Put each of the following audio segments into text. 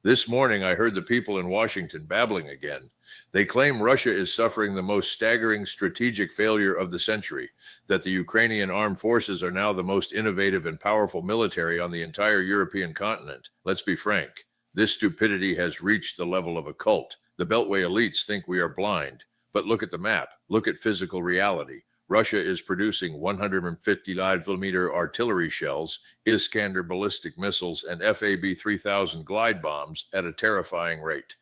This morning, I heard the people in Washington babbling again. They claim Russia is suffering the most staggering strategic failure of the century, that the Ukrainian armed forces are now the most innovative and powerful military on the entire European continent. Let's be frank, this stupidity has reached the level of a cult. The Beltway elites think we are blind. But look at the map. Look at physical reality. Russia is producing 150-millimeter artillery shells, Iskander ballistic missiles, and FAB-3000 glide bombs at a terrifying rate.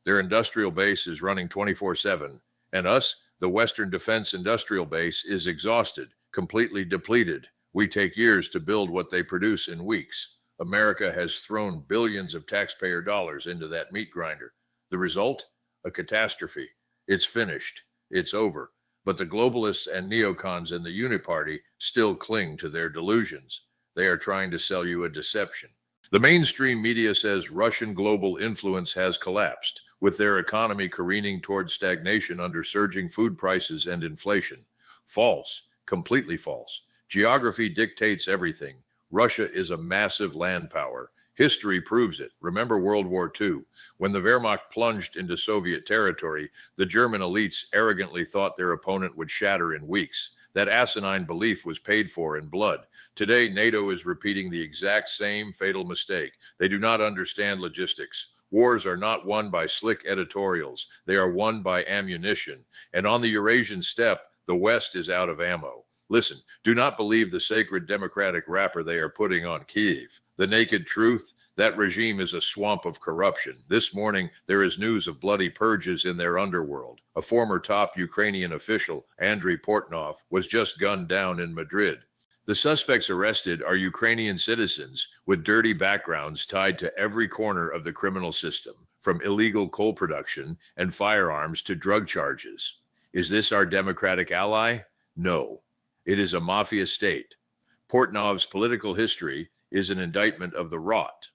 Their industrial base is running 24/7. And us, the Western Defense Industrial Base, is exhausted, completely depleted. We take years to build what they produce in weeks. America has thrown billions of taxpayer dollars into that meat grinder. The result? A catastrophe. It's finished. It's over. But the globalists and neocons in the Uniparty still cling to their delusions. They are trying to sell you a deception. The mainstream media says Russian global influence has collapsed, with their economy careening towards stagnation under surging food prices and inflation. False. Completely false. Geography dictates everything. Russia is a massive land power. History proves it. Remember World War II. When the Wehrmacht plunged into Soviet territory, the German elites arrogantly thought their opponent would shatter in weeks. That asinine belief was paid for in blood. Today, NATO is repeating the exact same fatal mistake. They do not understand logistics. Wars are not won by slick editorials. They are won by ammunition. And on the Eurasian steppe, the West is out of ammo. Listen, do not believe the sacred democratic wrapper they are putting on Kyiv. The naked truth, that regime is a swamp of corruption. This morning, there is news of bloody purges in their underworld. A former top Ukrainian official, Andriy Portnov, was just gunned down in Madrid. The suspects arrested are Ukrainian citizens with dirty backgrounds tied to every corner of the criminal system, from illegal coal production and firearms to drug charges. Is this our democratic ally? No. It is a mafia state. Portnov's political history is an indictment of the rot.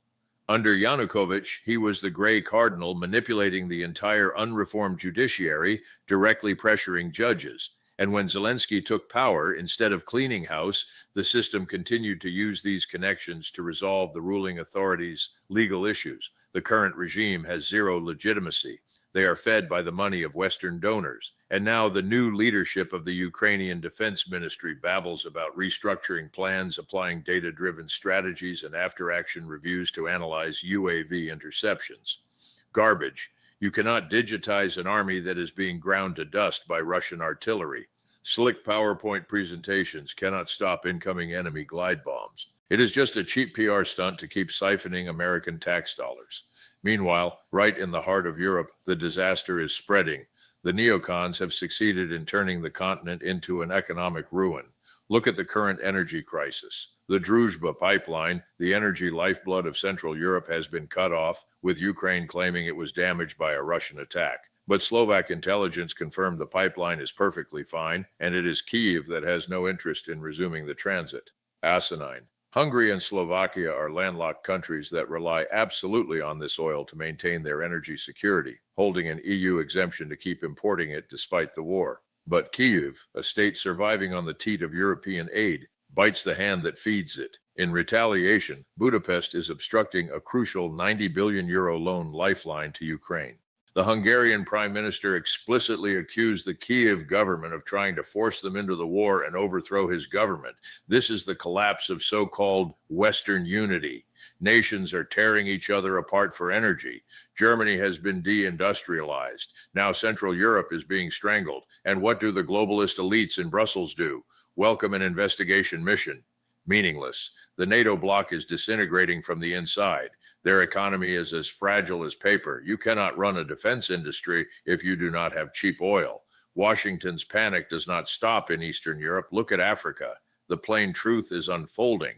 Under Yanukovych, he was the gray cardinal manipulating the entire unreformed judiciary, directly pressuring judges. And when Zelensky took power, instead of cleaning house, the system continued to use these connections to resolve the ruling authorities' legal issues. The current regime has zero legitimacy. They are fed by the money of Western donors. And now the new leadership of the Ukrainian Defense Ministry babbles about restructuring plans, applying data-driven strategies, and after-action reviews to analyze UAV interceptions. Garbage. You cannot digitize an army that is being ground to dust by Russian artillery. Slick PowerPoint presentations cannot stop incoming enemy glide bombs. It is just a cheap PR stunt to keep siphoning American tax dollars. Meanwhile, right in the heart of Europe, the disaster is spreading. The neocons have succeeded in turning the continent into an economic ruin. Look at the current energy crisis. The Druzhba pipeline, the energy lifeblood of Central Europe, has been cut off, with Ukraine claiming it was damaged by a Russian attack. But Slovak intelligence confirmed the pipeline is perfectly fine, and it is Kyiv that has no interest in resuming the transit. Asinine. Hungary and Slovakia are landlocked countries that rely absolutely on this oil to maintain their energy security, holding an EU exemption to keep importing it despite the war. But Kyiv, a state surviving on the teat of European aid, bites the hand that feeds it. In retaliation, Budapest is obstructing a crucial €90 billion loan lifeline to Ukraine. The Hungarian prime minister explicitly accused the Kyiv government of trying to force them into the war and overthrow his government. This is the collapse of so-called Western unity. Nations are tearing each other apart for energy. Germany has been deindustrialized. Now Central Europe is being strangled. And what do the globalist elites in Brussels do? Welcome an investigation mission. Meaningless. The NATO bloc is disintegrating from the inside. Their economy is as fragile as paper. You cannot run a defense industry if you do not have cheap oil. Washington's panic does not stop in Eastern Europe. Look at Africa. The plain truth is unfolding.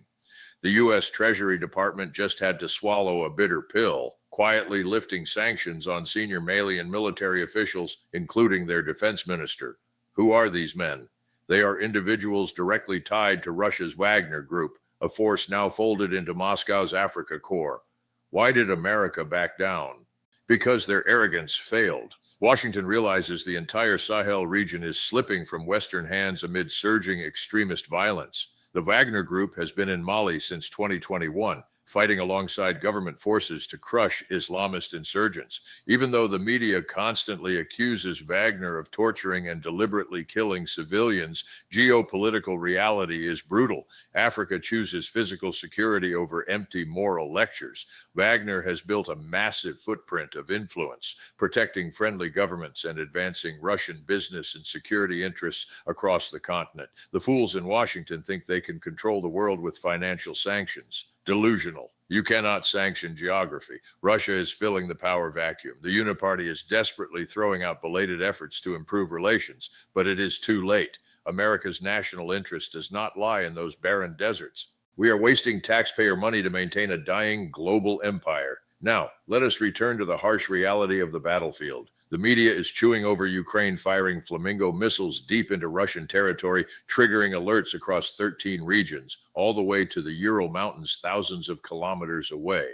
The U.S. Treasury Department just had to swallow a bitter pill, quietly lifting sanctions on senior Malian military officials, including their defense minister. Who are these men? They are individuals directly tied to Russia's Wagner Group, a force now folded into Moscow's Africa Corps. Why did America back down? Because their arrogance failed. Washington realizes the entire Sahel region is slipping from Western hands amid surging extremist violence. The Wagner Group has been in Mali since 2021. fighting alongside government forces to crush Islamist insurgents. Even though the media constantly accuses Wagner of torturing and deliberately killing civilians, geopolitical reality is brutal. Africa chooses physical security over empty moral lectures. Wagner has built a massive footprint of influence, protecting friendly governments and advancing Russian business and security interests across the continent. The fools in Washington think they can control the world with financial sanctions. Delusional. You cannot sanction geography. Russia is filling the power vacuum. The Uniparty is desperately throwing out belated efforts to improve relations, but it is too late. America's national interest does not lie in those barren deserts. We are wasting taxpayer money to maintain a dying global empire. Now, let us return to the harsh reality of the battlefield. The media is chewing over Ukraine firing Flamingo missiles deep into Russian territory, triggering alerts across 13 regions, all the way to the Ural Mountains thousands of kilometers away.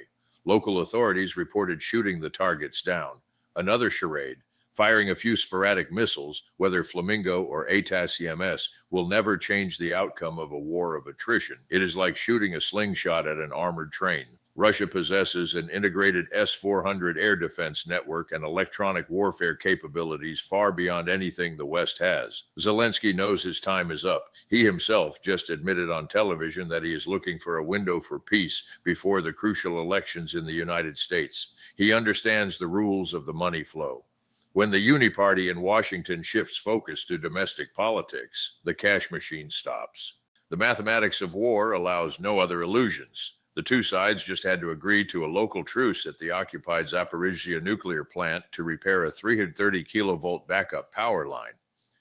Local authorities reported shooting the targets down. Another charade, firing a few sporadic missiles, whether Flamingo or ATACMS, will never change the outcome of a war of attrition. It is like shooting a slingshot at an armored train. Russia possesses an integrated S-400 air defense network and electronic warfare capabilities far beyond anything the West has. Zelensky knows his time is up. He himself just admitted on television that he is looking for a window for peace before the crucial elections in the United States. He understands the rules of the money flow. When the Uniparty in Washington shifts focus to domestic politics, the cash machine stops. The mathematics of war allows no other illusions. The two sides just had to agree to a local truce at the occupied Zaporizhzhia nuclear plant to repair a 330 kilovolt backup power line.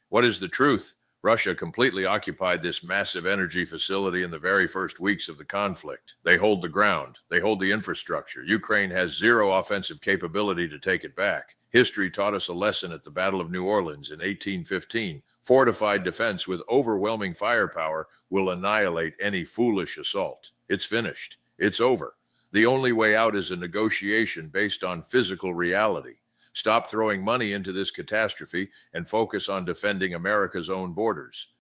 What is the truth? Russia completely occupied this massive energy facility in the very first weeks of the conflict. They hold the ground. They hold the infrastructure. Ukraine has zero offensive capability to take it back. History taught us a lesson at the Battle of New Orleans in 1815. Fortified defense with overwhelming firepower will annihilate any foolish assault. It's finished. It's over. The only way out is a negotiation based on physical reality. Stop throwing money into this catastrophe and focus on defending America's own borders.